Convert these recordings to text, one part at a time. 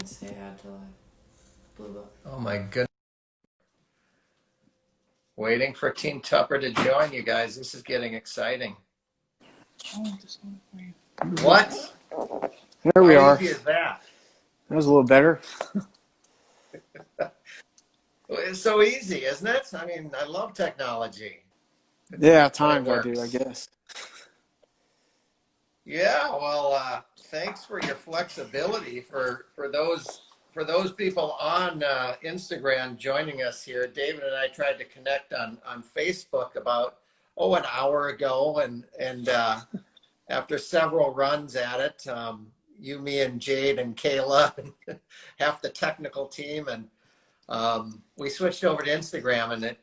didn't say add till I blew up. Oh my goodness. Waiting for Team Tupper to join you guys. This is getting exciting. What? There we How are. easy is that? That was a little better. It's so easy, isn't it? I mean, I love technology Yeah, at when it times I do, I works. guess. Yeah, well, thanks for your flexibility for those people on Instagram joining us here. David and I tried to connect on Facebook about an hour ago, and after several runs at it, you, me, and Jade and Kayla and half the technical team, and we switched over to Instagram, and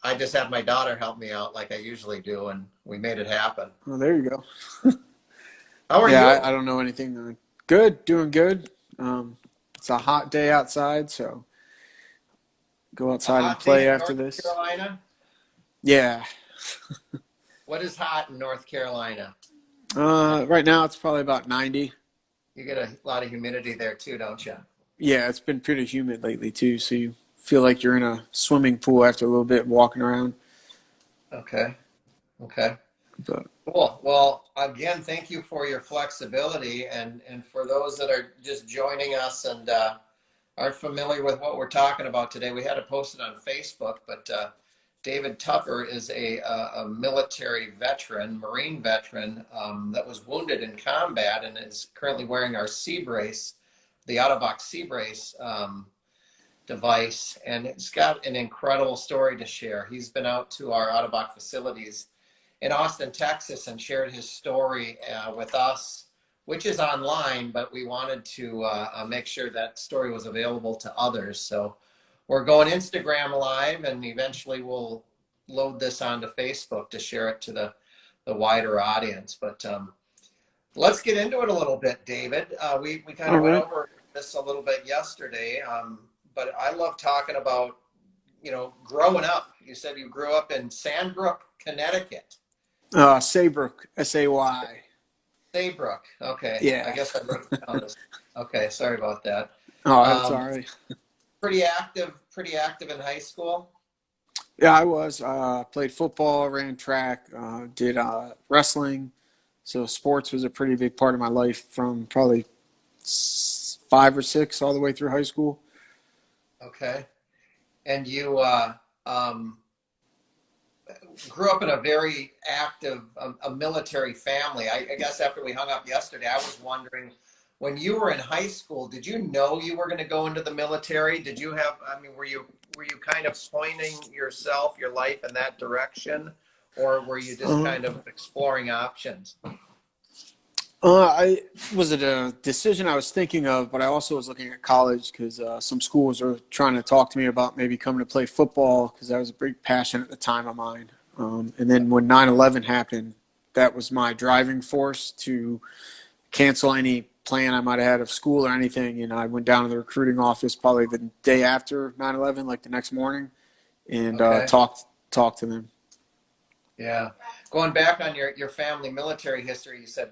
I just had my daughter help me out like I usually do, and we made it happen. Well, there you go. How are Yeah, you? I don't know anything. Good, doing good. It's a hot day outside, so go A outside and hot day play in after North this. Carolina? Yeah. What is hot in North Carolina? Right now it's probably about 90. You get a lot of humidity there too, don't you? Yeah, it's been pretty humid lately too, so you feel like you're in a swimming pool after a little bit walking around. Okay. Okay. But Cool. Well, again, thank you for your flexibility, and for those that are just joining us and aren't familiar with what we're talking about today, we had to post it on Facebook, but David Tupper is a military veteran, Marine veteran, that was wounded in combat and is currently wearing our sea brace, the Ottobock sea brace device, and it's got an incredible story to share. He's been out to our Ottobock facilities in Austin, Texas, and shared his story with us, which is online, but we wanted to make sure that story was available to others. So we're going Instagram live, and eventually we'll load this onto Facebook to share it to the wider audience. But let's get into it a little bit, David. We kind all of went right. over this a little bit yesterday, but I love talking about, growing up. You said you grew up in Sandbrook, Connecticut. Saybrook, S-A-Y. Saybrook. Okay. I Yeah. guess I wrote it down as, okay. Sorry about that. Oh, that's all Um, right. pretty active in high school. Yeah, I was. Played football, ran track, did wrestling. So sports was a pretty big part of my life from probably 5 or 6 all the way through high school. Okay. And you um, grew up in a very active, a military family. I guess after we hung up yesterday, I was wondering, when you were in high school, did you know you were going to go into the military? Did you have, I mean, were you kind of pointing yourself, your life in that direction, or were you just Uh, kind of exploring options? I was it a decision I was thinking of, but I also was looking at college because some schools were trying to talk to me about maybe coming to play football because that was a big passion at the time of mine. And then when 9/11 happened, that was my driving force to cancel any plan I might have had of school or anything. And I went down to the recruiting office probably the day after 9/11, like the next morning, and Okay. talked to them. Yeah. Going back on your family military history, you said,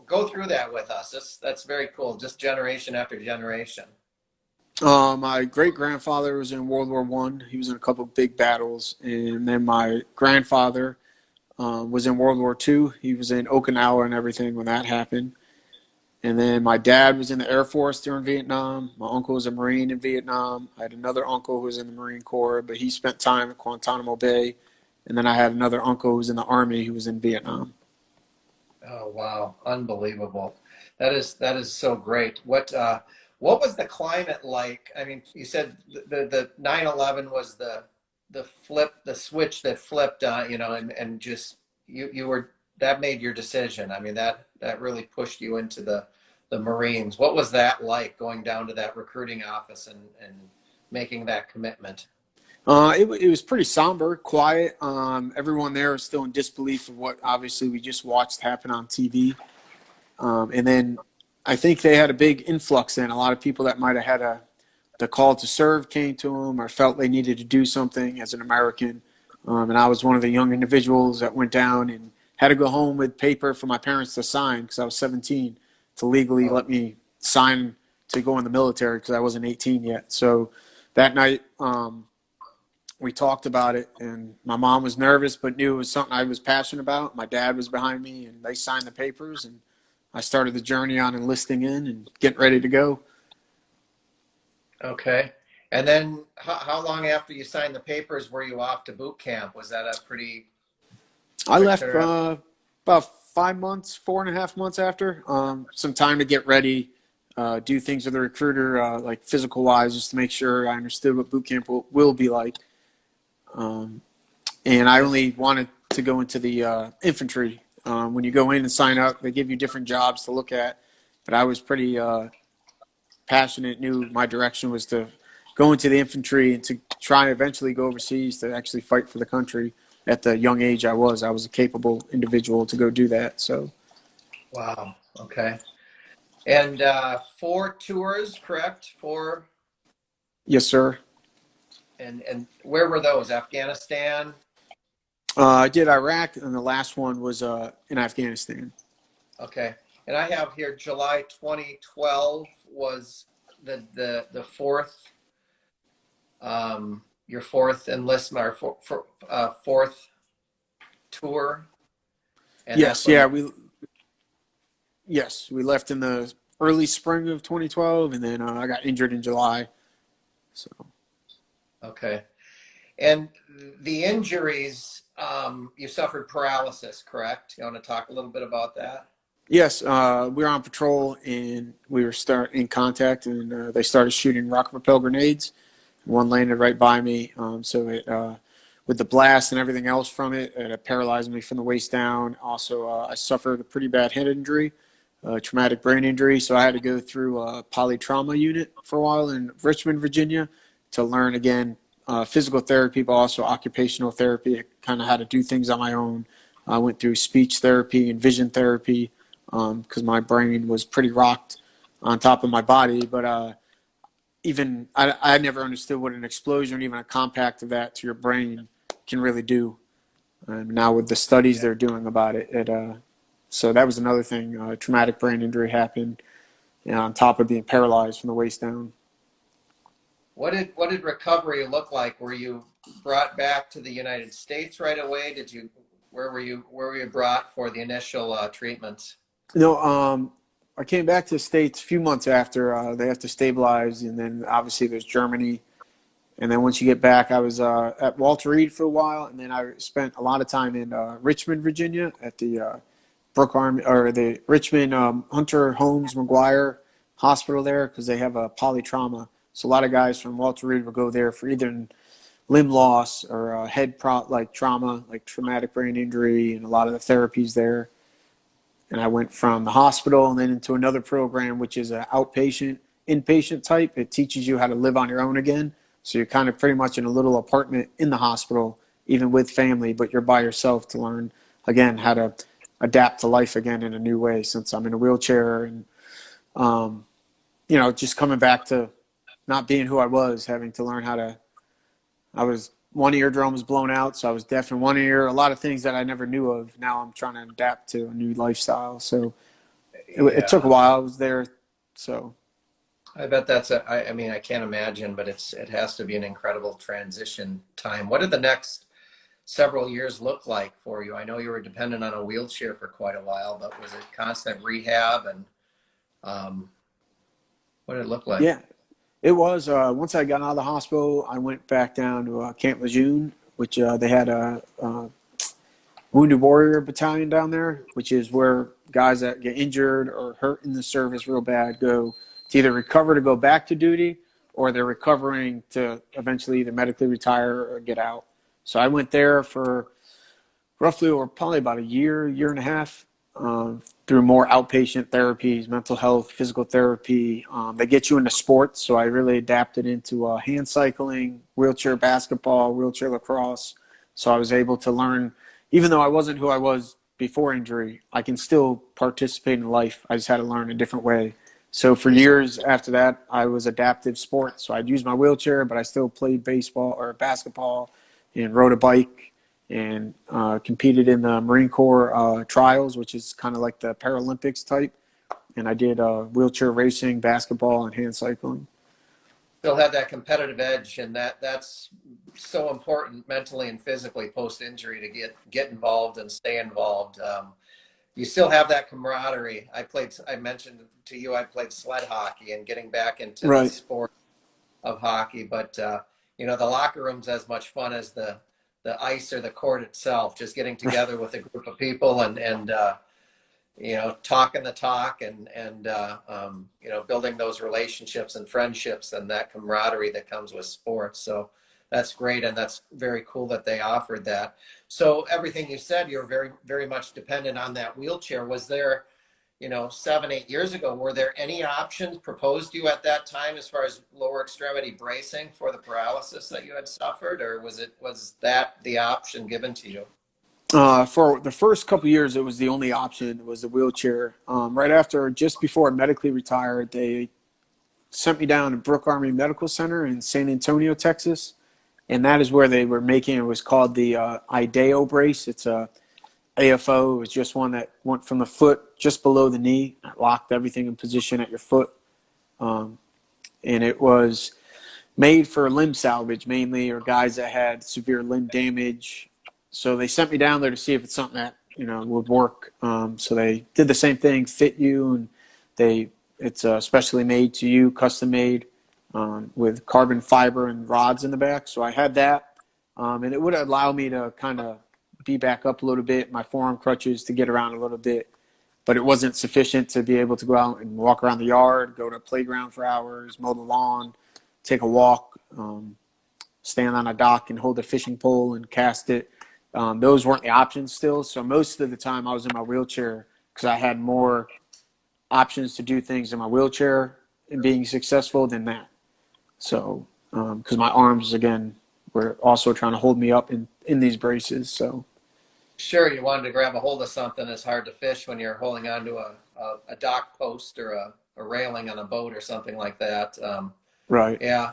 go through that with us. That's very cool. Just generation after generation. My great grandfather was in World War One. He was in a couple of big battles, and then my grandfather was in World War Two. He was in Okinawa and everything when that happened. And then my dad was in the Air Force during Vietnam. My uncle was a Marine in Vietnam. I had another uncle who was in the Marine Corps, but he spent time at Guantanamo Bay. And then I had another uncle who was in the Army who was in Vietnam. Oh wow, unbelievable. That is so great. What was the climate like? I mean, you said the 9/11 was the switch that flipped, and just you were, that made your decision. I mean, that really pushed you into the Marines. What was that like, going down to that recruiting office and making that commitment? It was pretty somber, quiet. Everyone there was still in disbelief of what obviously we just watched happen on TV. And then I think they had a big influx in. A lot of people that might have had the call to serve came to them or felt they needed to do something as an American. And I was one of the young individuals that went down and had to go home with paper for my parents to sign because I was 17 to legally Oh, let me sign to go in the military because I wasn't 18 yet. So that night, we talked about it, and my mom was nervous but knew it was something I was passionate about. My dad was behind me, and they signed the papers, and I started the journey on enlisting in and getting ready to go. Okay. And then how long after you signed the papers were you off to boot camp? Was that a pretty I quick left turnaround? about 5 months, 4.5 months after. Some time to get ready, do things with the recruiter, like physical wise, just to make sure I understood what boot camp will be like. Um, and I only wanted to go into the infantry. When you go in and sign up, they give you different jobs to look at. But I was pretty passionate, knew my direction was to go into the infantry and to try and eventually go overseas to actually fight for the country. At the young age I was a capable individual to go do that. So, Wow. Okay. And 4 tours, correct? Four. yes, sir. And where were those? Afghanistan. I did Iraq, and the last one was in Afghanistan. Okay. And I have here July 2012 was the fourth your fourth enlistment or fourth tour, and that's Yes, when yeah, you. we left in the early spring of 2012, and then I got injured in July. So, Okay. And the injuries, you suffered paralysis, correct? You want to talk a little bit about that? yes, we were on patrol, and we were in contact, and they started shooting rocket propelled grenades. One landed right by me, so it with the blast and everything else from it, it paralyzed me from the waist down. Also, I suffered a pretty bad head injury, traumatic brain injury, so I had to go through a polytrauma unit for a while in Richmond, Virginia, to learn again physical therapy, but also occupational therapy. I kind of had to do things on my own. I went through speech therapy and vision therapy because my brain was pretty rocked on top of my body, but even I never understood what an explosion, even a compact of that to your brain, can really do. Now with the studies they're doing about it, so that was another thing. Traumatic brain injury happened, on top of being paralyzed from the waist down. What did recovery look like? Were you brought back to the United States right away? Did you where were you brought for the initial treatments? No, I came back to the States a few months after. They have to stabilize, and then obviously there's Germany. And then once you get back, I was at Walter Reed for a while, and then I spent a lot of time in Richmond, Virginia, at the Brook Army or the Richmond Hunter Holmes McGuire Hospital there because they have a polytrauma. So a lot of guys from Walter Reed will go there for either limb loss or like trauma, like traumatic brain injury, and a lot of the therapies there. And I went from the hospital and then into another program, which is an outpatient, inpatient type. It teaches you how to live on your own again. So you're kind of pretty much in a little apartment in the hospital, even with family, but you're by yourself to learn, again, how to adapt to life again in a new way since I'm in a wheelchair and, um, just coming back to not being who I was, having to learn how to. I was one eardrum was blown out, so I was deaf in one ear. A lot of things that I never knew of. Now I'm trying to adapt to a new lifestyle. So it took a Yeah, while. I was there, so I bet that's I mean, I can't imagine, but it has to be an incredible transition time. What did the next several years look like for you? I know you were dependent on a wheelchair for quite a while, but was it constant rehab and um, what did it look like? yeah, it was. Once I got out of the hospital, I went back down to Camp Lejeune, which they had a Wounded Warrior Battalion down there, which is where guys that get injured or hurt in the service real bad go to either recover to go back to duty or they're recovering to eventually either medically retire or get out. So I went there for roughly or probably about a year, year and a half, through more outpatient therapies, mental health, physical therapy. They get you into sports, so I really adapted into hand cycling, wheelchair basketball, wheelchair lacrosse. So I was able to learn, even though I wasn't who I was before injury, I can still participate in life. I just had to learn a different way. So for years after that, I was adaptive sports. So I'd use my wheelchair, but I still played baseball or basketball and rode a bike and competed in the Marine Corps trials, which is kind of like the Paralympics type. and I did wheelchair racing, basketball, and hand cycling. Still have that competitive edge, and that's so important mentally and physically post injury to get involved and stay involved. You still have that camaraderie. I mentioned to you, I played sled hockey, and getting back into the Right. sport of hockey, but you know, the locker room's as much fun as the ice or the court itself. Just getting together with a group of people and you know, talking the talk and you know, building those relationships and friendships and that camaraderie that comes with sports. So that's great, and that's very cool that they offered that. So everything you said, you're very much dependent on that wheelchair. Was there, you know, 7-8 years ago, were there any options proposed to you at that time as far as lower extremity bracing for the paralysis that you had suffered, or was that the option given to you? For the first couple years, it was the only option was the wheelchair. Right after, just before I medically retired, they sent me down to Brooke Army Medical Center in San Antonio, Texas, and that is where they were making, it was called the IDEO brace. It's a AFO. It was just one that went from the foot just below the knee, locked everything in position at your foot, and it was made for limb salvage mainly, or guys that had severe limb damage. So they sent me down there to see if it's something that, you know, would work. So they did the same thing, fit you, and it's specially made to you, custom made, with carbon fiber and rods in the back. So I had that, and it would allow me to kind of be back up a little bit, my forearm crutches to get around a little bit, but it wasn't sufficient to be able to go out and walk around the yard, go to a playground for hours, mow the lawn, take a walk, stand on a dock and hold a fishing pole and cast it. Those weren't the options still. So most of the time I was in my wheelchair because I had more options to do things in my wheelchair and being successful than that. So, because my arms, again, were also trying to hold me up in these braces. So, Sure, you wanted to grab a hold of something. It's hard to fish when you're holding onto a dock post or a railing on a boat or something like that. right. Yeah.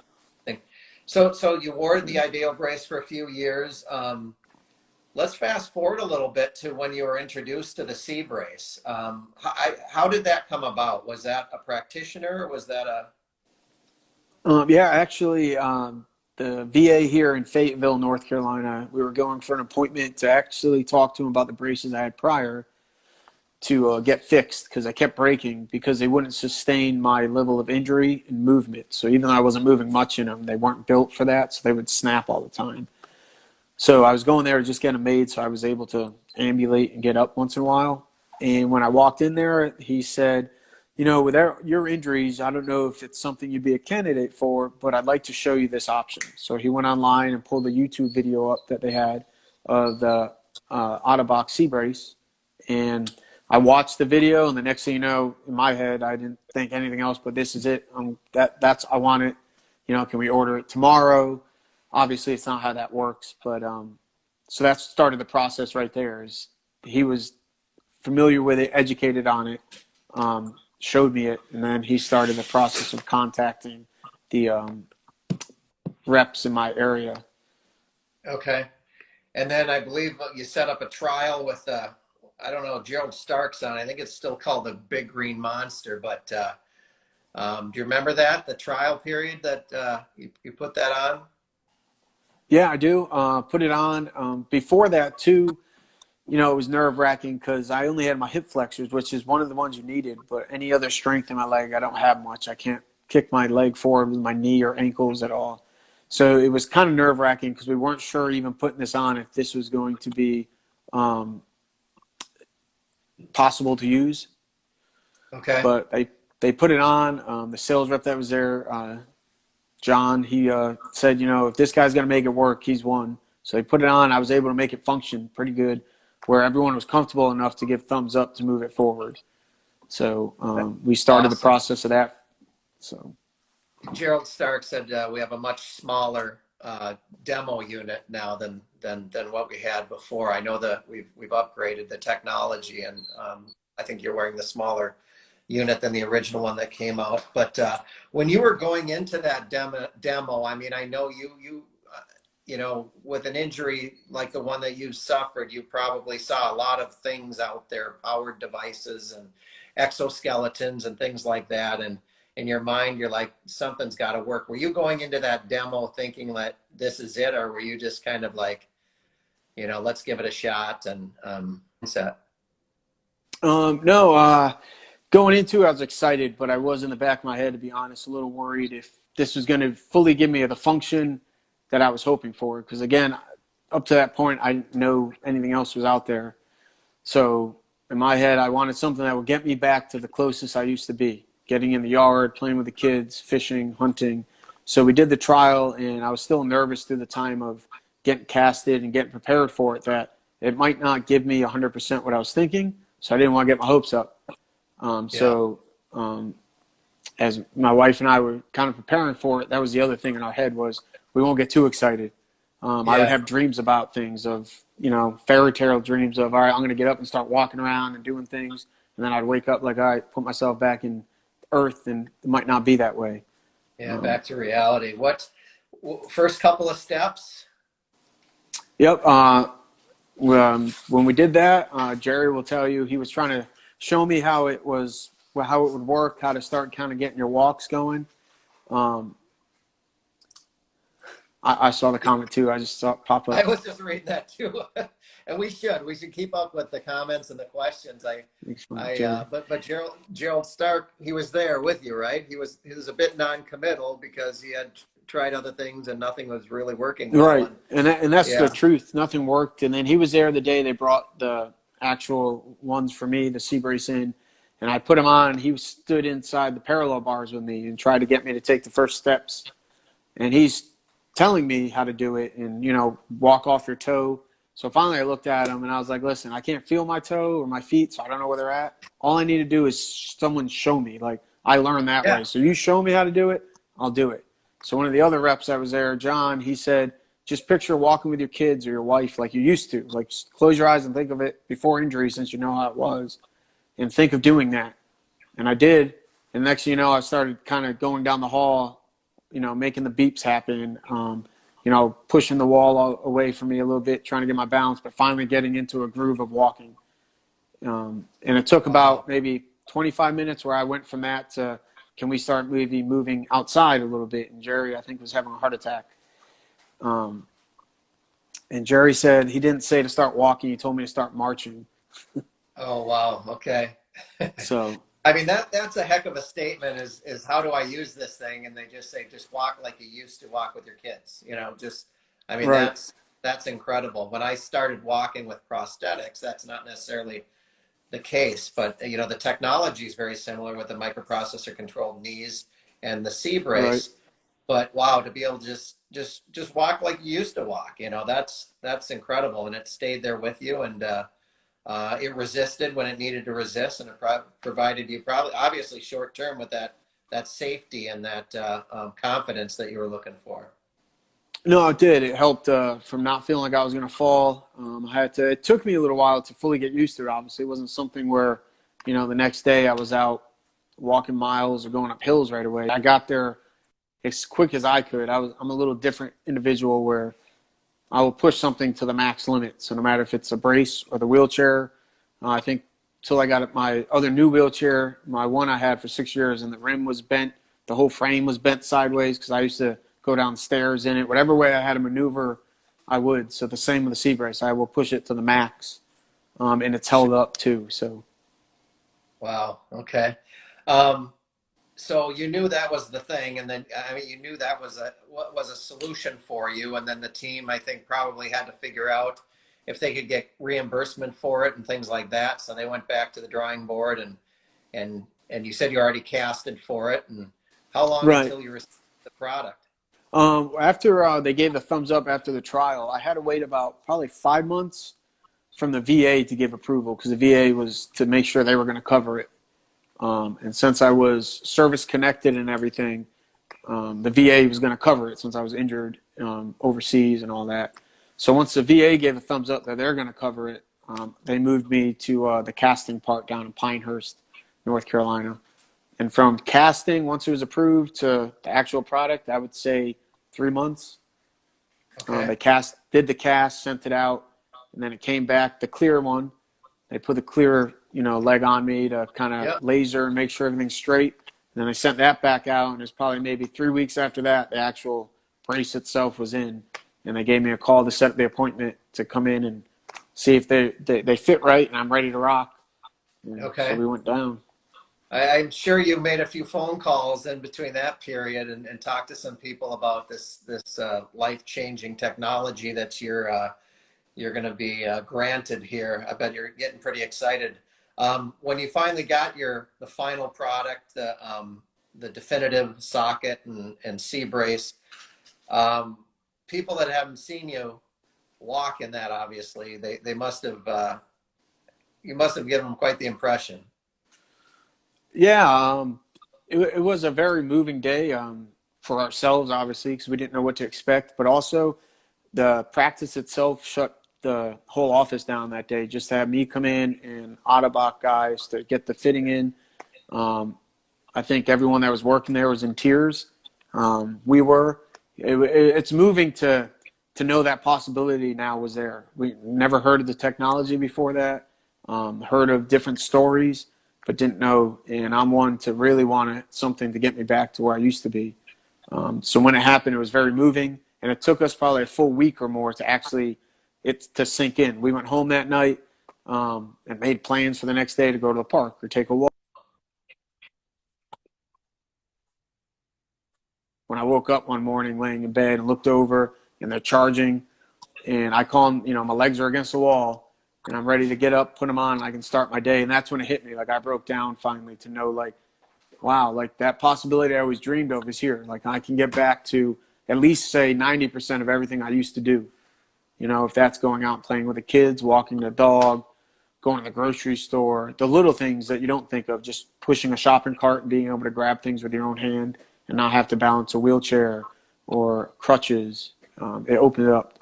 So you wore the ideal brace for a few years. Let's fast forward a little bit to when you were introduced to the C brace. How did that come about? Was that a practitioner, or was that a? Yeah, actually, the VA here in Fayetteville, North Carolina, we were going for an appointment to actually talk to them about the braces I had prior to get fixed because I kept breaking because they wouldn't sustain my level of injury and movement. So even though I wasn't moving much in them, they weren't built for that, so they would snap all the time. So I was going there to just get them made so I was able to ambulate and get up once in a while. And when I walked in there, he said, you know, with your injuries, I don't know if it's something you'd be a candidate for, but I'd like to show you this option. So he went online and pulled a YouTube video up that they had of the Ottobock C brace. And I watched the video, and the next thing you know, in my head, I didn't think anything else, but this is it. I want it. You know, can we order it tomorrow? Obviously, it's not how that works, but so that started the process right there. Is he was familiar with it, educated on it, showed me it, and then he started the process of contacting the reps in my area. Okay. And then I believe you set up a trial with, I don't know, Gerald Starks on. I think it's still called the Big Green Monster. But do you remember that, the trial period that you put that on? Yeah, I do. Put it on. Before that, too, you know, it was nerve-wracking because I only had my hip flexors, which is one of the ones you needed. But any other strength in my leg, I don't have much. I can't kick my leg forward with my knee or ankles at all. So it was kind of nerve-wracking because we weren't sure even putting this on if this was going to be possible to use. Okay. But they put it on. The sales rep that was there, John, he said, you know, if this guy's going to make it work, he's won. So they put it on. I was able to make it function pretty good, where everyone was comfortable enough to give thumbs up to move it forward. So we started the process of that. So Gerald Stark said we have a much smaller demo unit now than what we had before. I know that we've upgraded the technology, and I think you're wearing the smaller unit than the original one that came out. But when you were going into that demo, I mean, I know you know, with an injury like the one that you suffered, you probably saw a lot of things out there, powered devices exoskeletons and things like that. And in your mind, you're like, something's got to work. Were you going into that demo thinking that this is it, or were you just kind of like, let's give it a shot and set? No, going into it, I was excited, but I was in the back of my head, to be honest, a little worried if this was going to fully give me the function that I was hoping for. Because again, up to that point, I didn't know anything else was out there. So in my head, I wanted something that would get me back to the closest I used to be, getting in the yard, playing with the kids, fishing, hunting. So we did the trial, and I was still nervous through the time of getting casted and getting prepared for it, that it might not give me 100% what I was thinking. So I didn't want to get my hopes up. As my wife and I were kind of preparing for it, that was the other thing in our head, was we won't get too excited. I would have dreams about things of, fairy tale dreams of, all right, I'm going to get up and start walking around and doing things. And then I'd wake up like, all right, put myself back in earth, and it might not be that way. Yeah, back to reality. What first couple of steps? Yep. When we did that, Jerry will tell you, he was trying to show me how it would work, how to start kind of getting your walks going. I saw the comment too. I just saw it pop up. I was just reading that too, and we should keep up with the comments and the questions. But Gerald Stark, he was there with you, right? He was a bit non-committal because he had tried other things and nothing was really working well. Right, and that's the truth. Nothing worked, and then he was there the day they brought the actual ones for me, the sea brace in, and I put him on, and he stood inside the parallel bars with me and tried to get me to take the first steps, and he's telling me how to do it and, walk off your toe. So finally I looked at him and I was like, listen, I can't feel my toe or my feet, so I don't know where they're at. All I need to do is someone show me. Like, I learned that way. So you show me how to do it, I'll do it. So one of the other reps that was there, John, he said, just picture walking with your kids or your wife like you used to. Like, just close your eyes and think of it before injury, since you know how it was, and think of doing that. And I did. And next thing you know, I started kind of going down the hall, making the beeps happen, pushing the wall away from me a little bit, trying to get my balance, but finally getting into a groove of walking. And it took about maybe 25 minutes where I went from that to, can we start moving outside a little bit? And Jerry, I think, was having a heart attack. And Jerry said, he didn't say to start walking, he told me to start marching. Oh, wow. Okay. So I mean, that's a heck of a statement, is how do I use this thing? And they just say, just walk like you used to walk with your kids, right. That's incredible. When I started walking with prosthetics, that's not necessarily the case, but the technology is very similar with the microprocessor controlled knees and the C brace. Right. But wow, to be able to just walk like you used to walk, that's incredible. And it stayed there with you, and it resisted when it needed to resist, and it provided you obviously short term with that safety and that confidence that you were looking for. No, it did. It helped from not feeling like I was going to fall. It took me a little while to fully get used to it. Obviously, it wasn't something where, the next day I was out walking miles or going up hills right away. I got there as quick as I could. I'm a little different individual where I will push something to the max limit. So no matter if it's a brace or the wheelchair, I think till I got my other new wheelchair, my one I had for 6 years, and the rim was bent, the whole frame was bent sideways because I used to go downstairs in it. Whatever way I had to maneuver, I would. So the same with the sea brace. I will push it to the max, and it's held up too. So. Wow. Okay. So you knew that was the thing, and then you knew that was a solution for you, and then the team, I think, probably had to figure out if they could get reimbursement for it and things like that. So they went back to the drawing board, and you said you already casted for it. And how long until you received the product? After they gave the thumbs up after the trial, I had to wait about probably 5 months from the VA to give approval, because the VA was to make sure they were going to cover it. And since I was service connected and everything, the VA was going to cover it since I was injured overseas and all that. So once the VA gave a thumbs up that they're going to cover it, they moved me to the casting part down in Pinehurst, North Carolina. And from casting, once it was approved, to the actual product, I would say 3 months. Okay. They did the cast, sent it out, and then it came back, the clear one. They put the clear leg on me to kind of Yep. laser and make sure everything's straight. And then I sent that back out, and it's probably maybe 3 weeks after that, the actual brace itself was in. And they gave me a call to set up the appointment to come in and see if they fit right and I'm ready to rock. And so Okay. we went down. I'm sure you made a few phone calls in between that period and talked to some people about this life-changing technology that you're going to be granted here. I bet you're getting pretty excited. When you finally got the final product, the definitive socket and C brace, people that haven't seen you walk in that, obviously, they must have you must have given them quite the impression. Yeah, it was a very moving day for ourselves, obviously, because we didn't know what to expect. But also, the practice itself shut the whole office down that day. Just to have me come in and Ottobock guys to get the fitting in. I think everyone that was working there was in tears. We were. It's moving to know that possibility now was there. We never heard of the technology before that. Heard of different stories, but didn't know. And I'm one to really want something to get me back to where I used to be. So when it happened, it was very moving, and it took us probably a full week or more to actually to sink in. We went home that night and made plans for the next day to go to the park or take a walk. When I woke up one morning laying in bed and looked over and they're charging, and I call them, my legs are against the wall and I'm ready to get up, put them on, and I can start my day. And that's when it hit me. Like, I broke down finally to know, like, wow, like that possibility I always dreamed of is here. Like, I can get back to at least say 90% of everything I used to do. If that's going out and playing with the kids, walking the dog, going to the grocery store, the little things that you don't think of, just pushing a shopping cart and being able to grab things with your own hand and not have to balance a wheelchair or crutches. It opened it up.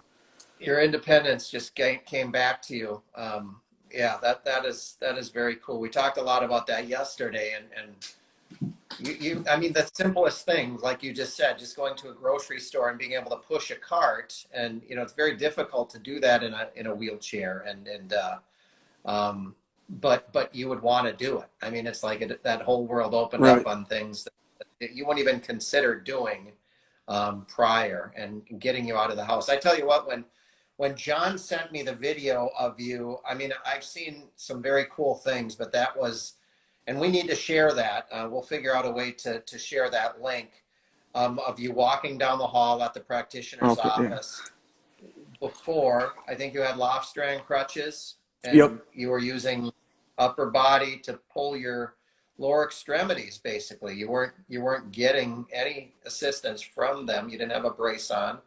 Your independence just came back to you. Yeah, that is very cool. We talked a lot about that yesterday, and I mean, the simplest things, like you just said, just going to a grocery store and being able to push a cart, and it's very difficult to do that in a wheelchair, but you would want to do it. I mean, it's like that whole world opened Right. up on things that you wouldn't even consider doing prior, and getting you out of the house. I tell you what, when John sent me the video of you, I mean, I've seen some very cool things, but that was, and we need to share that. We'll figure out a way to share that link of you walking down the hall at the practitioner's Okay. Yeah. office. Before, I think you had loft strand crutches, and Yep. you were using upper body to pull your lower extremities. Basically, you weren't getting any assistance from them. You didn't have a brace on.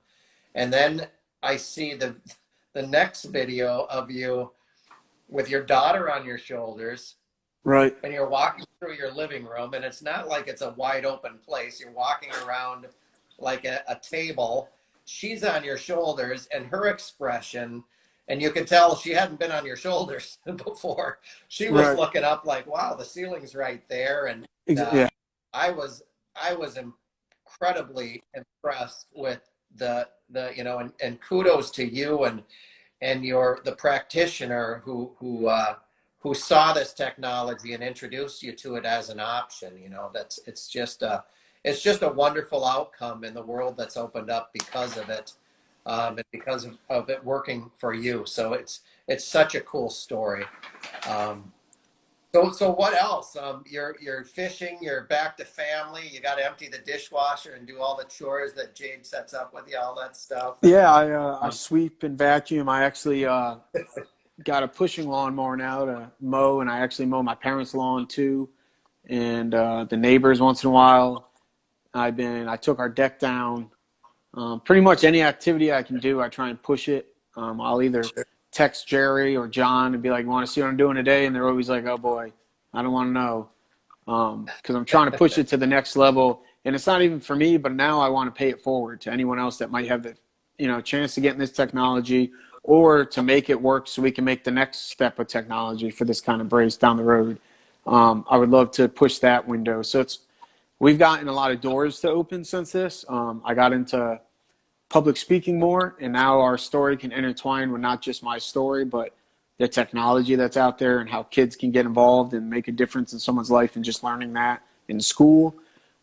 And then I see the next video of you with your daughter on your shoulders, Right. and you're walking through your living room, and it's not like it's a wide open place. You're walking around like a table. She's on your shoulders, and her expression, and you could tell she hadn't been on your shoulders before. She was Right. looking up like, wow, the ceiling's right there. And Yeah. I was incredibly impressed with the and kudos to you and the practitioner who saw this technology and introduced you to it as an option. It's just a wonderful outcome in the world that's opened up because of it, and because of it working for you. So it's such a cool story. So what else? You're fishing. You're back to family. You got to empty the dishwasher and do all the chores that Jade sets up with you, all that stuff. Yeah, I sweep and vacuum. I actually got a pushing lawnmower now to mow, and I actually mow my parents' lawn too, and the neighbors once in a while. I took our deck down. Pretty much any activity I can do, I try and push it. I'll either text Jerry or John and be like, "Want to see what I'm doing today?" And they're always like, "Oh boy, I don't want to know," because I'm trying to push it to the next level. And it's not even for me, but now I want to pay it forward to anyone else that might have the chance to get in this technology, or to make it work so we can make the next step of technology for this kind of brace down the road. I would love to push that window. So we've gotten a lot of doors to open since this. I got into public speaking more, and now our story can intertwine with not just my story, but the technology that's out there and how kids can get involved and make a difference in someone's life and just learning that in school.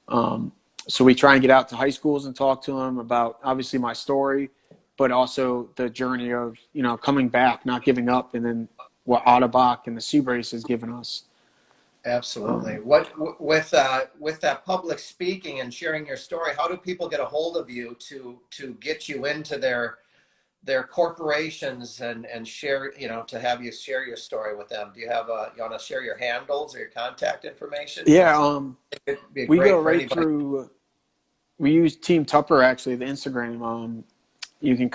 So we try and get out to high schools and talk to them about obviously my story, but also the journey of, coming back, not giving up, and then what Ottobock and the Sea Brace has given us. Absolutely. What with that public speaking and sharing your story, how do people get a hold of you to get you into their corporations and share, to have you share your story with them? Do you want to share your handles or your contact information? Yeah, It'd be we great go for right anybody. through. We use Team Tupper, actually, the Instagram. You can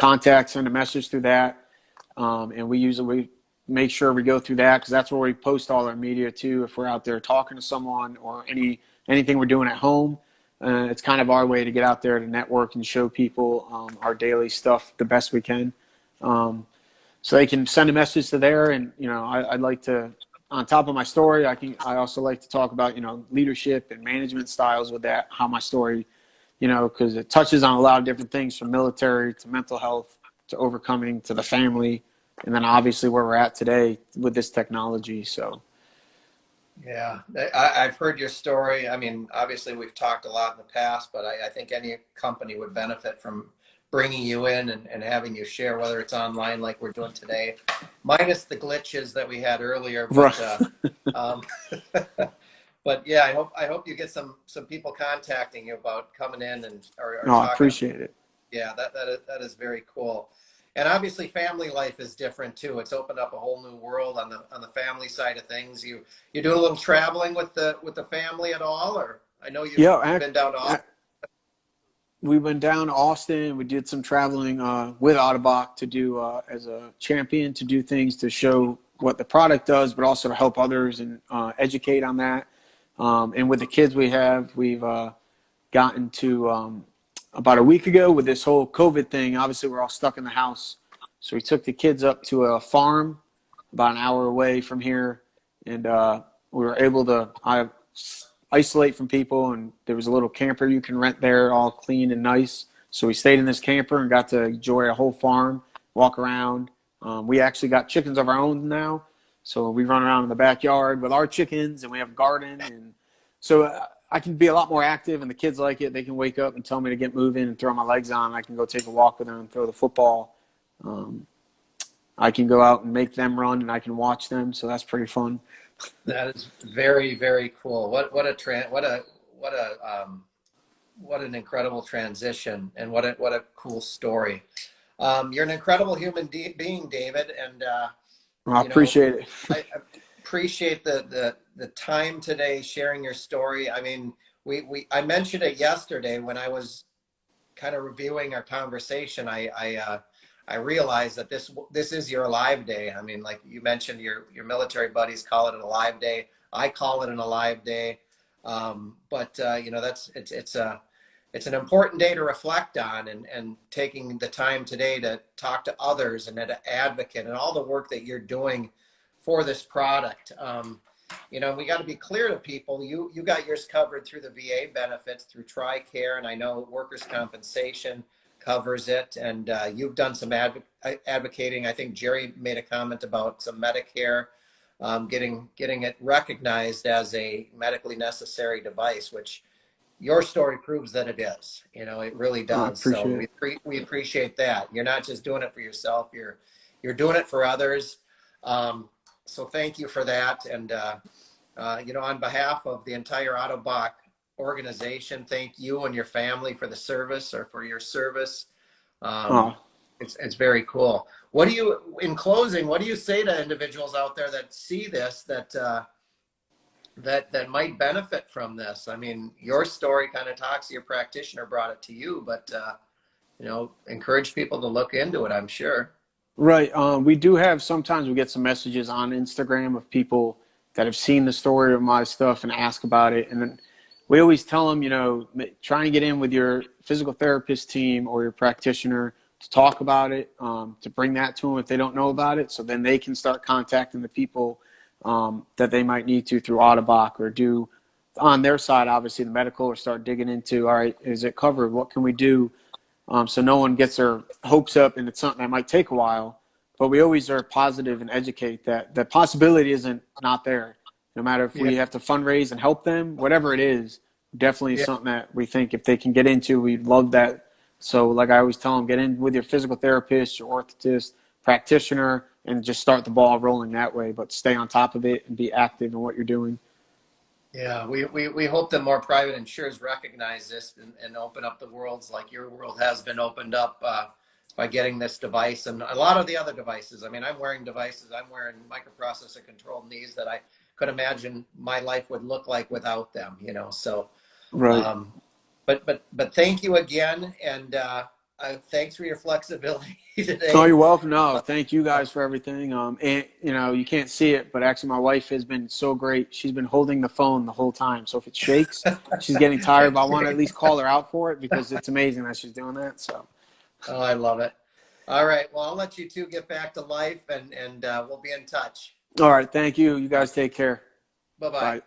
send a message through that, and we make sure we go through that because that's where we post all our media too. If we're out there talking to someone or anything we're doing at home, it's kind of our way to get out there to network and show people our daily stuff the best we can. So they can send a message to there, and I'd like to, on top of my story, I also like to talk about leadership and management styles with that, how my story, because it touches on a lot of different things from military to mental health to overcoming to the family, and then obviously where we're at today with this technology. So Yeah, I've heard your story. I mean, obviously we've talked a lot in the past, but I think any company would benefit from bringing you in and having you share, whether it's online like we're doing today, minus the glitches that we had earlier. right. Um, but yeah, I hope you get some people contacting you about coming in or No, I talking. appreciate it. Yeah, that is very cool. And obviously family life is different too. It's opened up a whole new world on the family side of things. You doing a little traveling with the family at all? Or I know you've been down to Austin. We went down to Austin. We did some traveling with Ottobock to do as a champion, to do things to show what the product does, but also to help others and educate on that. And with the kids we've gotten to about a week ago with this whole COVID thing. Obviously, we're all stuck in the house. So we took the kids up to a farm about an hour away from here. And we were able to isolate from people. And there was a little camper you can rent there, all clean and nice. So we stayed in this camper and got to enjoy a whole farm, walk around. We actually got chickens of our own now. So we run around in the backyard with our chickens, and we have a garden. And so I can be a lot more active, and the kids like it. They can wake up and tell me to get moving and throw my legs on. I can go take a walk with them and throw the football. I can go out and make them run, and I can watch them. So that's pretty fun. That is very, very cool. What an incredible transition, and what a cool story. You're an incredible human being, David, and I appreciate it. I appreciate the time today sharing your story. I mean, I mentioned it yesterday when I was kind of reviewing our conversation. I realized that this is your Alive Day. I mean, like you mentioned, your military buddies call it an Alive Day. I call it an Alive Day. But it's an important day to reflect on, and taking the time today to talk to others and to advocate and all the work that you're doing for this product. We got to be clear to people. You got yours covered through the VA benefits, through TRICARE, and I know workers' compensation covers it. And you've done some advocating. I think Jerry made a comment about some Medicare getting it recognized as a medically necessary device, which your story proves that it is. It really does. So we appreciate that. You're not just doing it for yourself. You're doing it for others. So thank you for that. And, on behalf of the entire Ottobock organization, thank you and your family for the service, or for your service. It's very cool. In closing, what do you say to individuals out there that see this, that might benefit from this? I mean, your story kind of talks, your practitioner brought it to you, but, encourage people to look into it, I'm sure. Right. We do have, sometimes we get some messages on Instagram of people that have seen the story of my stuff and ask about it. And then we always tell them, try and get in with your physical therapist team or your practitioner to talk about it, to bring that to them if they don't know about it. So then they can start contacting the people that they might need to through Ottobock, or do on their side, obviously the medical, or start digging into, all right, is it covered? What can we do? So no one gets their hopes up, and it's something that might take a while. but we always are positive and educate that the possibility isn't not there. No matter if Yeah. we have to fundraise and help them, whatever it is, definitely is Yeah. something that we think if they can get into, we'd love that. So like I always tell them, get in with your physical therapist, your orthotist, practitioner, and just start the ball rolling that way, but stay on top of it and be active in what you're doing. Yeah, we hope that more private insurers recognize this and open up the worlds like your world has been opened up by getting this device and a lot of the other devices. I mean, I'm wearing devices. I'm wearing microprocessor controlled knees that I could imagine my life would look like without them, you know. So, Right. um, but thank you again, and thanks for your flexibility Oh, today. you're welcome. No, Uh, thank you guys for everything. And you know, you can't see it, but actually, my wife has been so great. She's been holding the phone the whole time. So if it shakes, she's getting tired. But I want to at least call her out for it because it's amazing that she's doing that. So, Oh, I love it. All right. Well, I'll let you two get back to life, and we'll be in touch. all right, thank you. You guys take care. Bye bye. Bye.